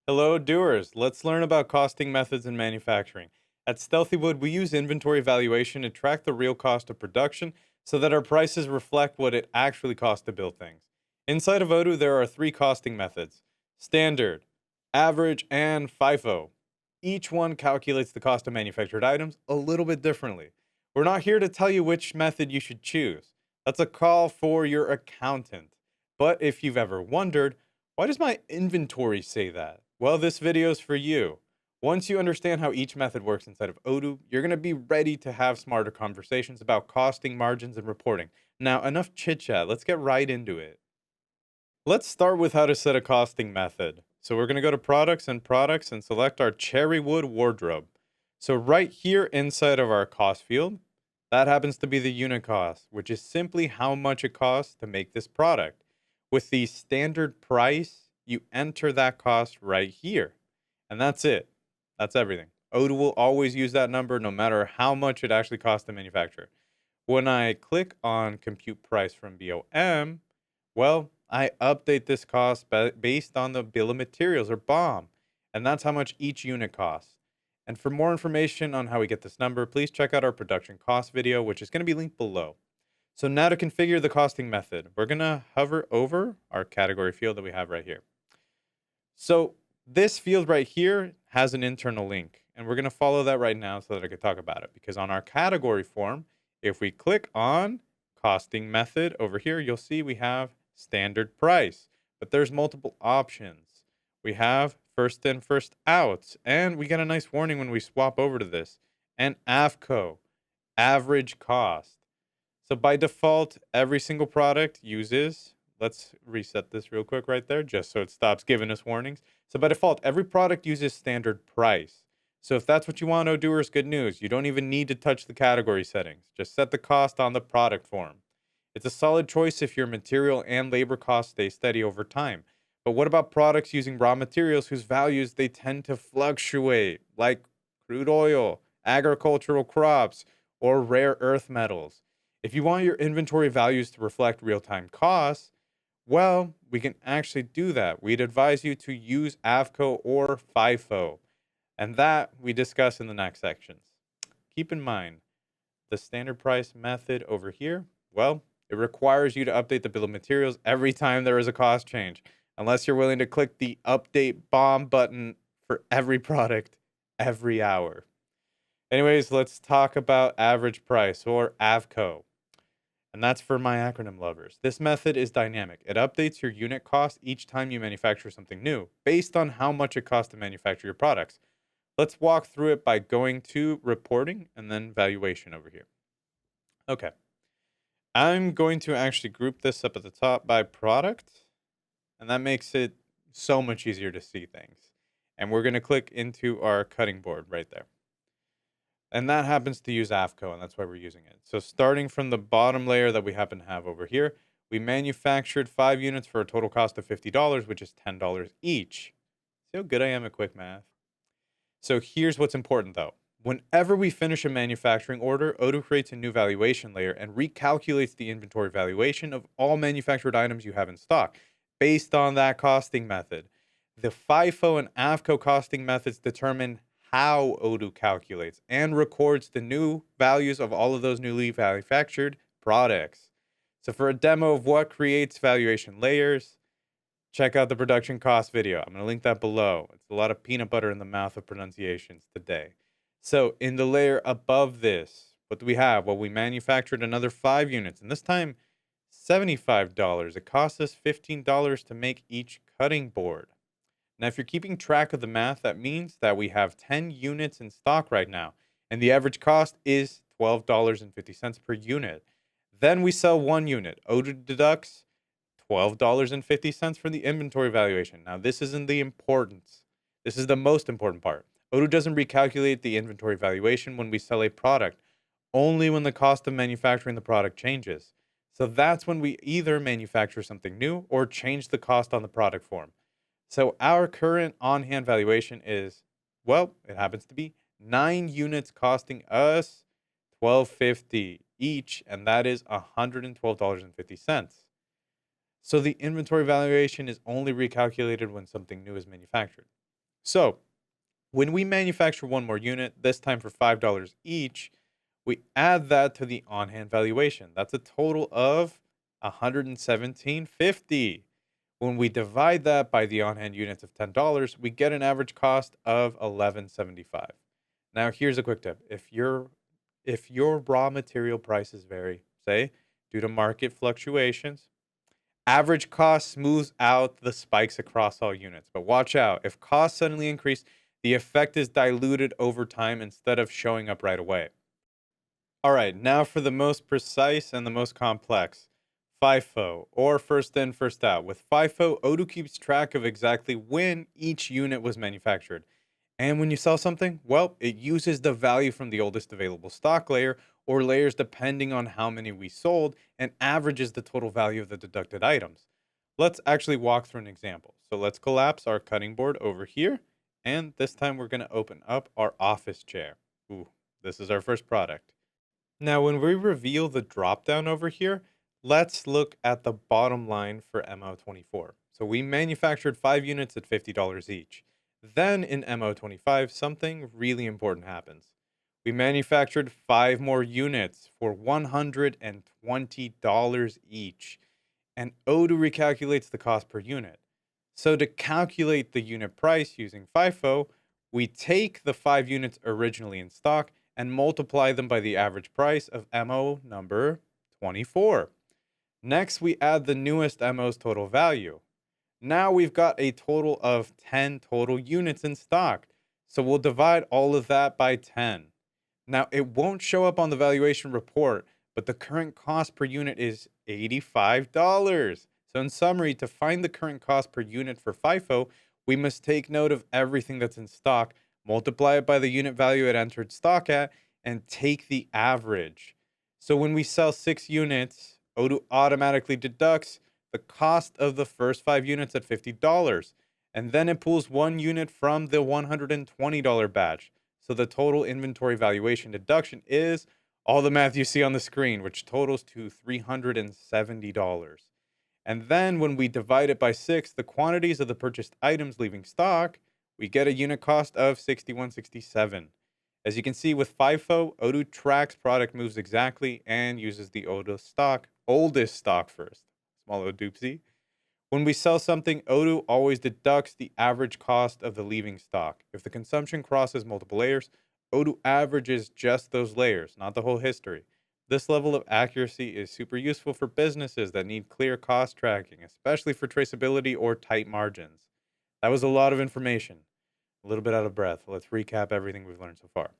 Hello, doers. Let's learn about costing methods in manufacturing. At Stealthywood, we use inventory valuation to track the real cost of production so that our prices reflect what it actually costs to build things. Inside of Odoo, there are three costing methods: standard, average, and FIFO. Each one calculates the cost of manufactured items a little bit differently. We're not here to tell you which method you should choose. That's a call for your accountant. But if you've ever wondered, why does my inventory say that? Well, this video is for you. Once you understand how each method works inside of Odoo, you're going to be ready to have smarter conversations about costing, margins, and reporting. Now, enough chit chat. Let's get right into it. Let's start with how to set a costing method. So, we're going to go to products and select our cherry wood wardrobe. So, right here inside of our cost field, that happens to be the unit cost, which is simply how much it costs to make this product. With the standard price, you enter that cost right here. And that's it. That's everything. Odoo will always use that number no matter how much it actually costs to manufacture. When I click on compute price from BOM, well, I update this cost based on the bill of materials or BOM. And that's how much each unit costs. And for more information on how we get this number, please check out our production cost video, which is going to be linked below. So now to configure the costing method, we're going to hover over our category field that we have right here. So this field right here has an internal link, and we're going to follow that right now so that I can talk about it. Because on our category form, if we click on costing method over here, you'll see we have standard price, but there's multiple options. We have first in, first out, and we get a nice warning when we swap over to this, and AVCO, average cost. So by default, every single product uses, let's reset this real quick right there, just so it stops giving us warnings. So by default, every product uses standard price. So if that's what you want, Odooers, good news. You don't even need to touch the category settings. Just set the cost on the product form. It's a solid choice if your material and labor costs stay steady over time. But what about products using raw materials whose values they tend to fluctuate, like crude oil, agricultural crops, or rare earth metals? If you want your inventory values to reflect real time costs, well, we can actually do that. We'd advise you to use AVCO or FIFO, and that we discuss in the next sections. Keep in mind, the standard price method over here, well, it requires you to update the bill of materials every time there is a cost change, unless you're willing to click the update bomb button for every product every hour. Anyways, let's talk about average price or AVCO. And that's for my acronym lovers. This method is dynamic. It updates your unit cost each time you manufacture something new, based on how much it costs to manufacture your products. Let's walk through it by going to reporting and then valuation over here. Okay. I'm going to actually group this up at the top by product, and that makes it so much easier to see things. And we're going to click into our cutting board right there. And that happens to use AVCO, and that's why we're using it. So starting from the bottom layer that we happen to have over here, we manufactured 5 units for a total cost of $50, which is $10 each. See how good I am at quick math? So here's what's important though. Whenever we finish a manufacturing order, Odoo creates a new valuation layer and recalculates the inventory valuation of all manufactured items you have in stock based on that costing method. The FIFO and AVCO costing methods determine how Odoo calculates and records the new values of all of those newly manufactured products. So for a demo of what creates valuation layers, check out the production cost video. I'm going to link that below. It's a lot of peanut butter in the mouth of pronunciations today. So in the layer above this, what do we have? Well, we manufactured another 5 units, and this time $75. It costs us $15 to make each cutting board. Now, if you're keeping track of the math, that means that we have 10 units in stock right now, and the average cost is $12.50 per unit. Then we sell 1 unit. Odoo deducts $12.50 for the inventory valuation. Now, this isn't the importance. This is the most important part. Odoo doesn't recalculate the inventory valuation when we sell a product, only when the cost of manufacturing the product changes. So that's when we either manufacture something new or change the cost on the product form. So our current on-hand valuation is, well, it happens to be 9 units costing us $12.50 each, and that is $112.50. So the inventory valuation is only recalculated when something new is manufactured. So when we manufacture one more unit, this time for $5 each, we add that to the on-hand valuation. That's a total of 117.50. When we divide that by the on-hand units of $10, we get an average cost of 11.75. Now, here's a quick tip. If your raw material prices vary, say due to market fluctuations, average cost smooths out the spikes across all units. But watch out. If costs suddenly increase, the effect is diluted over time instead of showing up right away. All right, now for the most precise and the most complex, FIFO, or first in, first out. With FIFO, Odoo keeps track of exactly when each unit was manufactured. And when you sell something, well, it uses the value from the oldest available stock layer or layers depending on how many we sold and averages the total value of the deducted items. Let's actually walk through an example. So let's collapse our cutting board over here. And this time we're going to open up our office chair. Ooh, this is our first product. Now, when we reveal the dropdown over here, let's look at the bottom line for MO24. So we manufactured 5 units at $50 each. Then in MO25, something really important happens. We manufactured 5 more units for $120 each, and Odoo recalculates the cost per unit. So to calculate the unit price using FIFO, we take the 5 units originally in stock and multiply them by the average price of MO number 24. Next, we add the newest MO's total value. Now we've got a total of 10 total units in stock. So we'll divide all of that by 10. Now, it won't show up on the valuation report, but the current cost per unit is $85. So, in summary, to find the current cost per unit for FIFO, we must take note of everything that's in stock, multiply it by the unit value it entered stock at, and take the average. So, when we sell 6 units, Odoo automatically deducts the cost of the first 5 units at $50, and then it pulls 1 unit from the $120 batch. So the total inventory valuation deduction is all the math you see on the screen, which totals to $370. And then when we divide it by 6, the quantities of the purchased items leaving stock, we get a unit cost of $61.67. As you can see with FIFO, Odoo tracks product moves exactly and uses the oldest stock first. Small odoopsie. When we sell something, Odoo always deducts the average cost of the leaving stock. If the consumption crosses multiple layers, Odoo averages just those layers, not the whole history. This level of accuracy is super useful for businesses that need clear cost tracking, especially for traceability or tight margins. That was a lot of information. A little bit out of breath. Let's recap everything we've learned so far.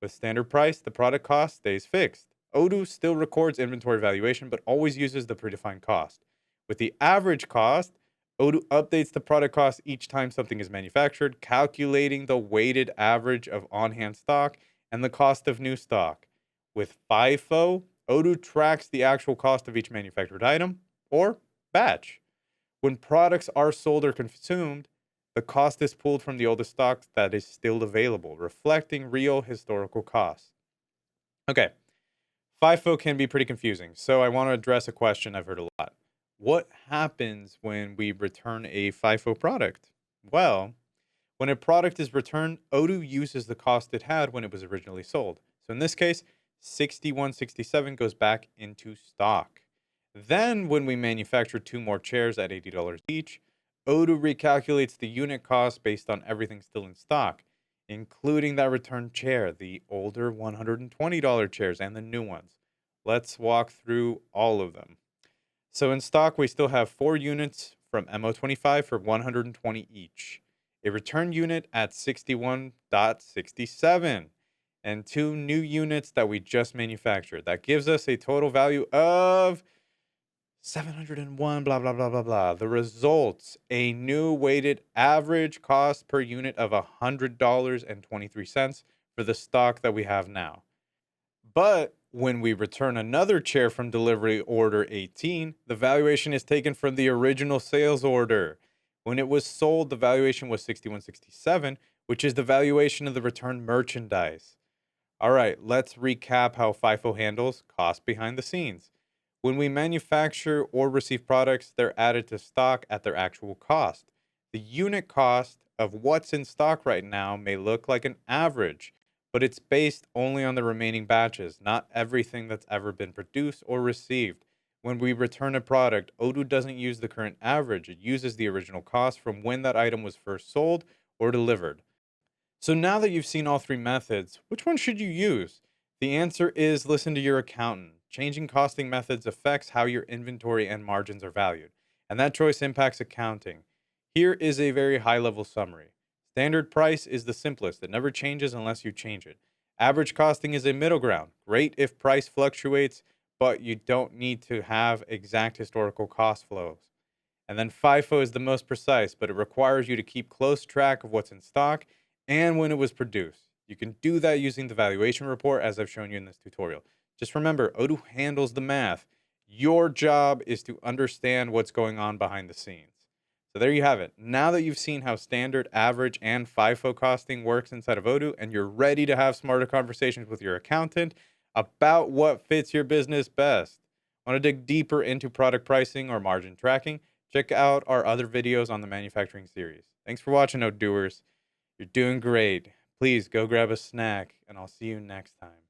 With standard price, the product cost stays fixed. Odoo still records inventory valuation, but always uses the predefined cost. With the average cost, Odoo updates the product cost each time something is manufactured, calculating the weighted average of on-hand stock and the cost of new stock. With FIFO, Odoo tracks the actual cost of each manufactured item or batch. When products are sold or consumed, the cost is pulled from the oldest stock that is still available, reflecting real historical costs. Okay, FIFO can be pretty confusing, so I want to address a question I've heard a lot. What happens when we return a FIFO product? Well, when a product is returned, Odoo uses the cost it had when it was originally sold. So in this case, 61.67 goes back into stock. Then when we manufacture 2 more chairs at $80 each, Odoo recalculates the unit cost based on everything still in stock, including that returned chair, the older $120 chairs, and the new ones. Let's walk through all of them. So in stock, we still have 4 units from MO25 for $120 each, a return unit at 61.67, and 2 new units that we just manufactured. That gives us a total value of 701, blah, blah, blah, blah, blah. The results, a new weighted average cost per unit of $100.23 for the stock that we have now. But when we return another chair from delivery order 18, the valuation is taken from the original sales order. When it was sold, the valuation was 61.67, which is the valuation of the returned merchandise. All right, let's recap how FIFO handles cost behind the scenes. When we manufacture or receive products, they're added to stock at their actual cost. The unit cost of what's in stock right now may look like an average, but it's based only on the remaining batches, not everything that's ever been produced or received. When we return a product, Odoo doesn't use the current average, it uses the original cost from when that item was first sold or delivered. So now that you've seen all three methods, which one should you use? The answer is listen to your accountant. Changing costing methods affects how your inventory and margins are valued, and that choice impacts accounting. Here is a very high level summary. Standard price is the simplest, it never changes unless you change it. Average costing is a middle ground, great if price fluctuates, but you don't need to have exact historical cost flows. And then FIFO is the most precise, but it requires you to keep close track of what's in stock and when it was produced. You can do that using the valuation report as I've shown you in this tutorial. Just remember, Odoo handles the math. Your job is to understand what's going on behind the scenes. So there you have it. Now that you've seen how standard, average, and FIFO costing works inside of Odoo, and you're ready to have smarter conversations with your accountant about what fits your business best. Want to dig deeper into product pricing or margin tracking? Check out our other videos on the manufacturing series. Thanks for watching, Odooers. You're doing great. Please go grab a snack, and I'll see you next time.